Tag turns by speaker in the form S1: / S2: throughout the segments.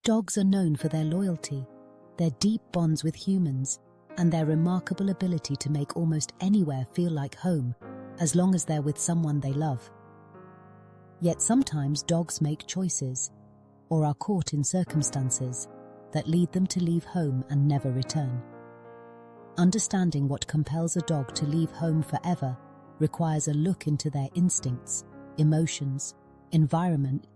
S1: Dogs are known for their loyalty, their deep bonds with humans, and their remarkable ability to make almost anywhere feel like home, as long as they're with someone they love. Yet sometimes dogs make choices, or are caught in circumstances, that lead them to leave home and never return. Understanding what compels a dog to leave home forever requires a look into their instincts, emotions, environment,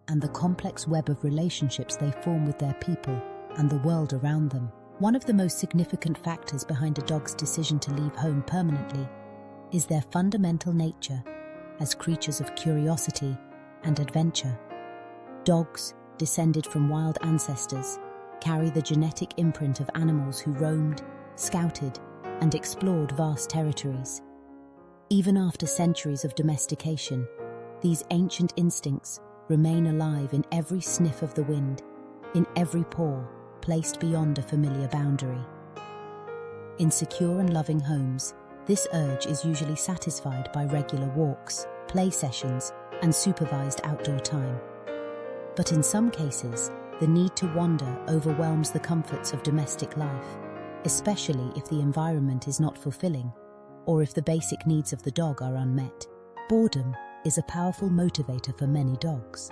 S1: and the complex web of relationships they form with their people and the world around them. One of the most significant factors behind a dog's decision to leave home permanently is their fundamental nature as creatures of curiosity and adventure. Dogs, descended from wild ancestors, carry the genetic imprint of animals who roamed, scouted, and explored vast territories. Even after centuries of domestication, these ancient instincts remain alive in every sniff of the wind, in every paw placed beyond a familiar boundary. In secure and loving homes, this urge is usually satisfied by regular walks, play sessions, and supervised outdoor time. But in some cases, the need to wander overwhelms the comforts of domestic life, especially if the environment is not fulfilling, or if the basic needs of the dog are unmet. Boredom is a powerful motivator for many dogs.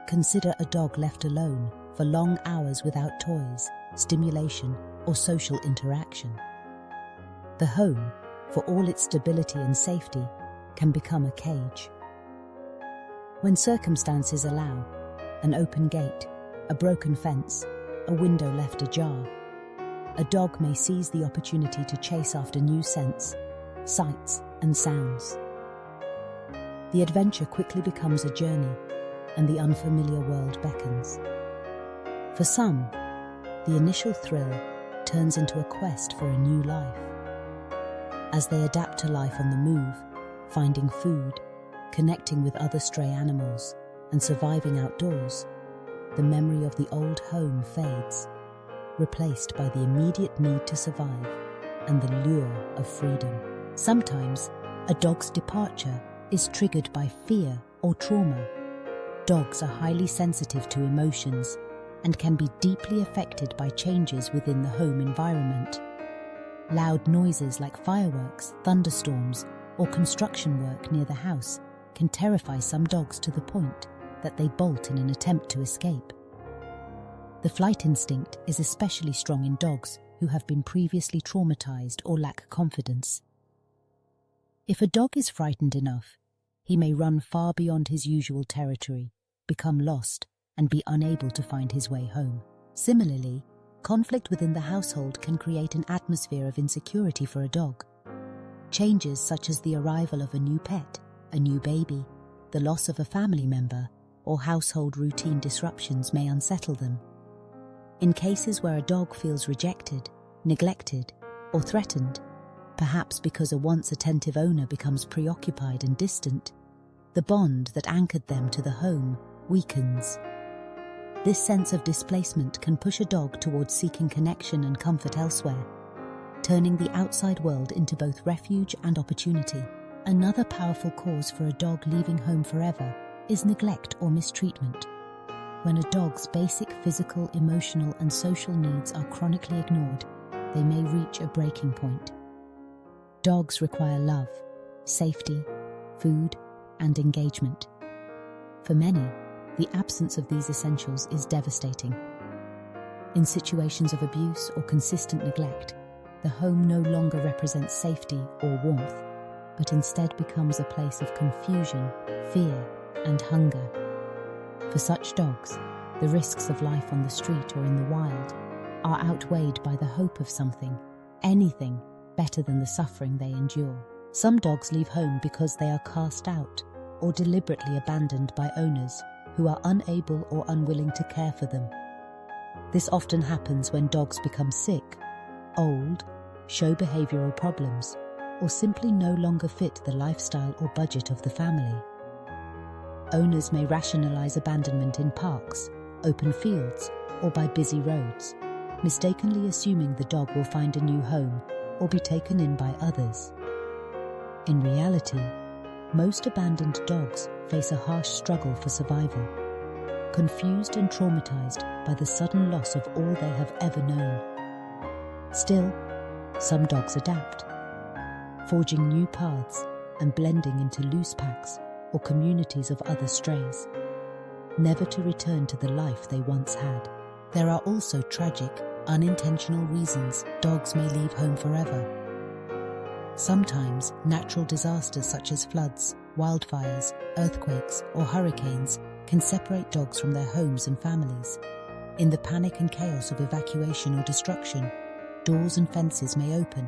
S1: Consider a dog left alone for long hours without toys, stimulation, or social interaction. The home, for all its stability and safety, can become a cage. When circumstances allow, an open gate, a broken fence, a window left ajar, a dog may seize the opportunity to chase after new scents, sights, and sounds. The adventure quickly becomes a journey, and the unfamiliar world beckons. For some, the initial thrill turns into a quest for a new life. As they adapt to life on the move, finding food, connecting with other stray animals, and surviving outdoors, the memory of the old home fades, replaced by the immediate need to survive and the lure of freedom. Sometimes, a dog's departure is triggered by fear or trauma. Dogs are highly sensitive to emotions and can be deeply affected by changes within the home environment. Loud noises like fireworks, thunderstorms, or construction work near the house can terrify some dogs to the point that they bolt in an attempt to escape. The flight instinct is especially strong in dogs who have been previously traumatized or lack confidence. If a dog is frightened enough, he may run far beyond his usual territory, become lost, and be unable to find his way home. Similarly, conflict within the household can create an atmosphere of insecurity for a dog. Changes such as the arrival of a new pet, a new baby, the loss of a family member, or household routine disruptions may unsettle them. In cases where a dog feels rejected, neglected, or threatened, perhaps because a once attentive owner becomes preoccupied and distant, the bond that anchored them to the home weakens. This sense of displacement can push a dog towards seeking connection and comfort elsewhere, turning the outside world into both refuge and opportunity. Another powerful cause for a dog leaving home forever is neglect or mistreatment. When a dog's basic physical, emotional, and social needs are chronically ignored, they may reach a breaking point. Dogs require love, safety, food, and engagement. For many, the absence of these essentials is devastating. In situations of abuse or consistent neglect, the home no longer represents safety or warmth, but instead becomes a place of confusion, fear, and hunger. For such dogs, the risks of life on the street or in the wild are outweighed by the hope of something, anything, better than the suffering they endure. Some dogs leave home because they are cast out or deliberately abandoned by owners who are unable or unwilling to care for them. This often happens when dogs become sick, old, show behavioral problems, or simply no longer fit the lifestyle or budget of the family. Owners may rationalize abandonment in parks, open fields, or by busy roads, mistakenly assuming the dog will find a new home or be taken in by others. In reality, most abandoned dogs face a harsh struggle for survival. confused and traumatized by the sudden loss of all they have ever known. Still, some dogs adapt, forging new paths and blending into loose packs or communities of other strays, never to return to the life they once had. There are also tragic, unintentional reasons dogs may leave home forever. Sometimes natural disasters such as floods, wildfires, earthquakes, or hurricanes can separate dogs from their homes and families. In the panic and chaos of evacuation or destruction, doors and fences may open,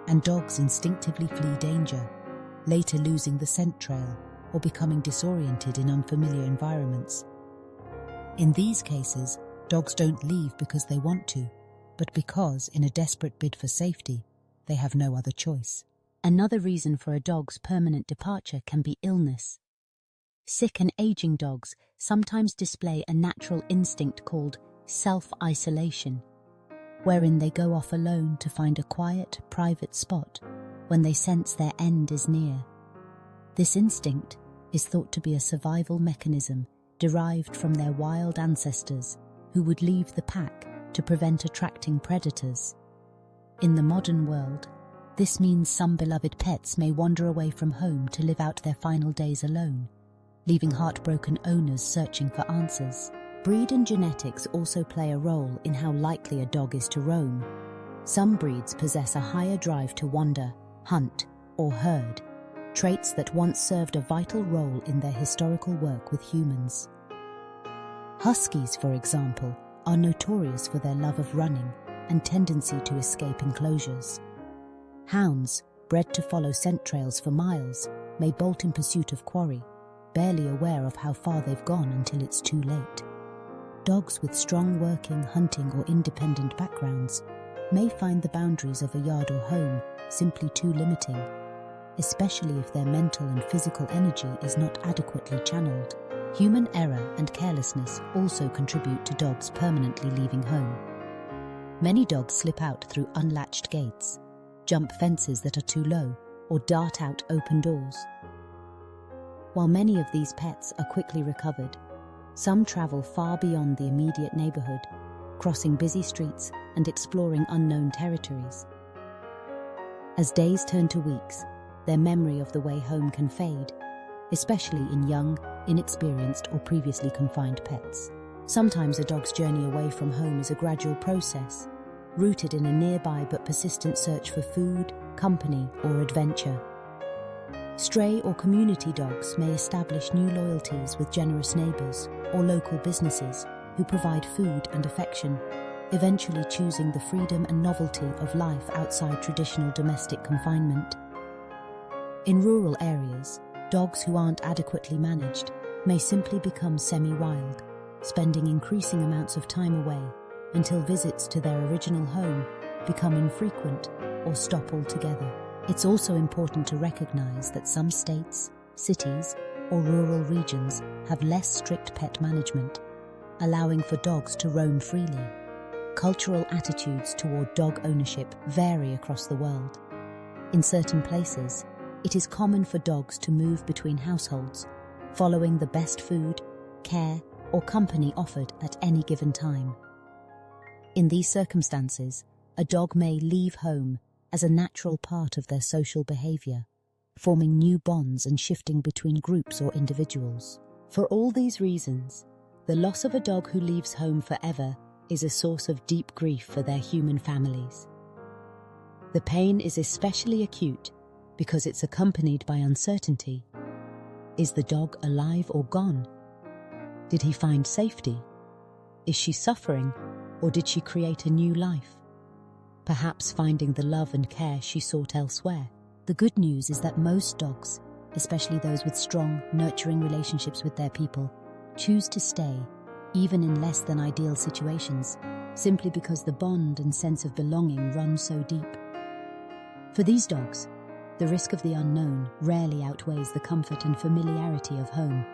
S1: and dogs instinctively flee danger, later losing the scent trail or becoming disoriented in unfamiliar environments. In these cases, dogs don't leave because they want to, but because, in a desperate bid for safety, they have no other choice. Another reason for a dog's permanent departure can be illness. Sick and aging dogs sometimes display a natural instinct called self-isolation, wherein they go off alone to find a quiet, private spot when they sense their end is near. This instinct is thought to be a survival mechanism derived from their wild ancestors who would leave the pack to prevent attracting predators. In the modern world, this means some beloved pets may wander away from home to live out their final days alone, leaving heartbroken owners searching for answers. Breed and genetics also play a role in how likely a dog is to roam. Some breeds possess a higher drive to wander, hunt, or herd, traits that once served a vital role in their historical work with humans. Huskies, for example, are notorious for their love of running and tendency to escape enclosures. Hounds, bred to follow scent trails for miles, may bolt in pursuit of quarry, barely aware of how far they've gone until it's too late. Dogs with strong working, hunting, or independent backgrounds may find the boundaries of a yard or home simply too limiting, especially if their mental and physical energy is not adequately channeled. Human error and carelessness also contribute to dogs permanently leaving home. Many dogs slip out through unlatched gates, jump fences that are too low, or dart out open doors. While many of these pets are quickly recovered, some travel far beyond the immediate neighborhood, crossing busy streets and exploring unknown territories. As days turn to weeks, their memory of the way home can fade, especially in young, inexperienced, or previously confined pets. Sometimes a dog's journey away from home is a gradual process, rooted in a nearby but persistent search for food, company, or adventure. Stray or community dogs may establish new loyalties with generous neighbors or local businesses who provide food and affection, eventually choosing the freedom and novelty of life outside traditional domestic confinement. In rural areas, dogs who aren't adequately managed may simply become semi-wild, spending increasing amounts of time away until visits to their original home become infrequent or stop altogether. It's also important to recognize that some states, cities, or rural regions have less strict pet management, allowing for dogs to roam freely. Cultural attitudes toward dog ownership vary across the world. In certain places, it is common for dogs to move between households, following the best food, care, or company offered at any given time. In these circumstances, a dog may leave home as a natural part of their social behavior, forming new bonds and shifting between groups or individuals. For all these reasons, the loss of a dog who leaves home forever is a source of deep grief for their human families. The pain is especially acute because it's accompanied by uncertainty. Is the dog alive or gone? Did he find safety? Is she suffering, or did she create a new life? Perhaps finding the love and care she sought elsewhere. The good news is that most dogs, especially those with strong, nurturing relationships with their people, choose to stay, even in less than ideal situations, simply because the bond and sense of belonging run so deep. For these dogs, the risk of the unknown rarely outweighs the comfort and familiarity of home.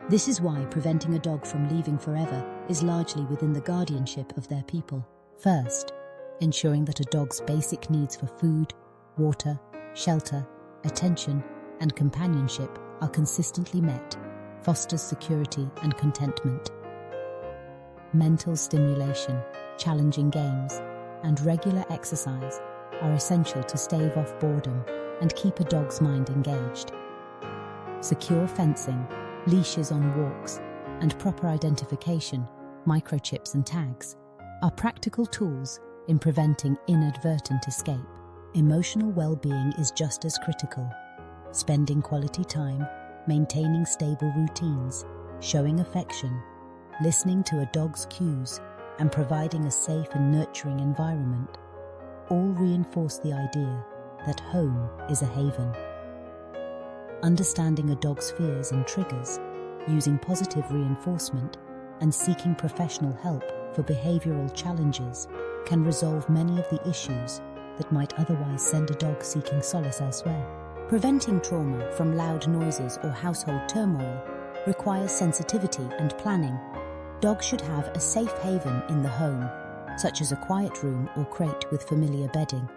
S1: This is why preventing a dog from leaving forever is largely within the guardianship of their people. First, ensuring that a dog's basic needs for food, water, shelter, attention, and companionship are consistently met, fosters security and contentment. Mental stimulation, challenging games, and regular exercise are essential to stave off boredom and keep a dog's mind engaged. Secure fencing, leashes on walks, and proper identification, microchips and tags, are practical tools in preventing inadvertent escape. Emotional well-being is just as critical. Spending quality time, maintaining stable routines, showing affection, listening to a dog's cues, and providing a safe and nurturing environment all reinforce the idea that home is a haven. Understanding a dog's fears and triggers, using positive reinforcement, and seeking professional help for behavioral challenges can resolve many of the issues that might otherwise send a dog seeking solace elsewhere. Preventing trauma from loud noises or household turmoil requires sensitivity and planning. Dogs should have a safe haven in the home, such as a quiet room or crate with familiar bedding,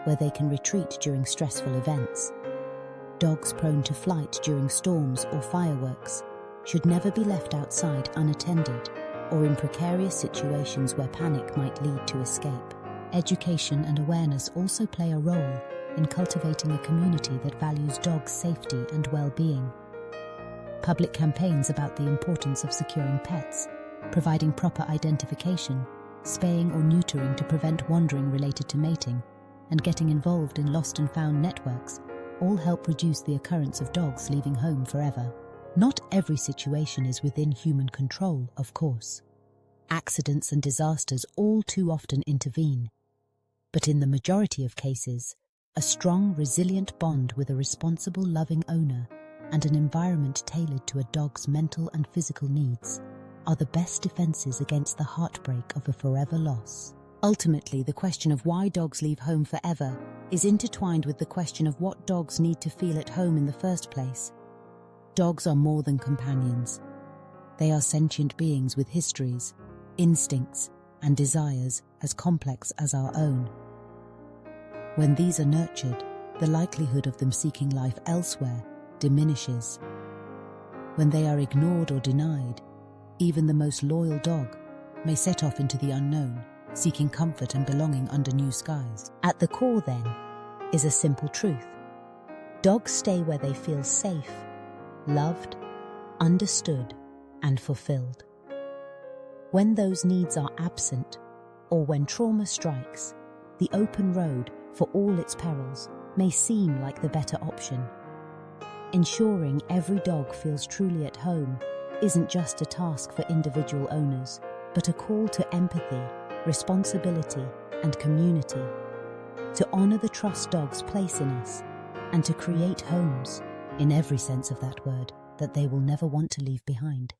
S1: where they can retreat during stressful events. Dogs prone to flight during storms or fireworks should never be left outside unattended or in precarious situations where panic might lead to escape. Education and awareness also play a role in cultivating a community that values dogs' safety and well-being. Public campaigns about the importance of securing pets, providing proper identification, spaying or neutering to prevent wandering related to mating, and getting involved in lost and found networks all help reduce the occurrence of dogs leaving home forever. Not every situation is within human control, of course. Accidents and disasters all too often intervene. But in the majority of cases, a strong, resilient bond with a responsible, loving owner and an environment tailored to a dog's mental and physical needs are the best defenses against the heartbreak of a forever loss. Ultimately, the question of why dogs leave home forever is intertwined with the question of what dogs need to feel at home in the first place. Dogs are more than companions. They are sentient beings with histories, instincts, and desires as complex as our own. When these are nurtured, the likelihood of them seeking life elsewhere diminishes. When they are ignored or denied, even the most loyal dog may set off into the unknown, seeking comfort and belonging under new skies. At the core, then, is a simple truth. Dogs stay where they feel safe, loved, understood, and fulfilled. When those needs are absent, or when trauma strikes, the open road, for all its perils, may seem like the better option. Ensuring every dog feels truly at home isn't just a task for individual owners, but a call to empathy, responsibility, and community, to honor the trust dogs place in us, and to create homes, in every sense of that word, that they will never want to leave behind.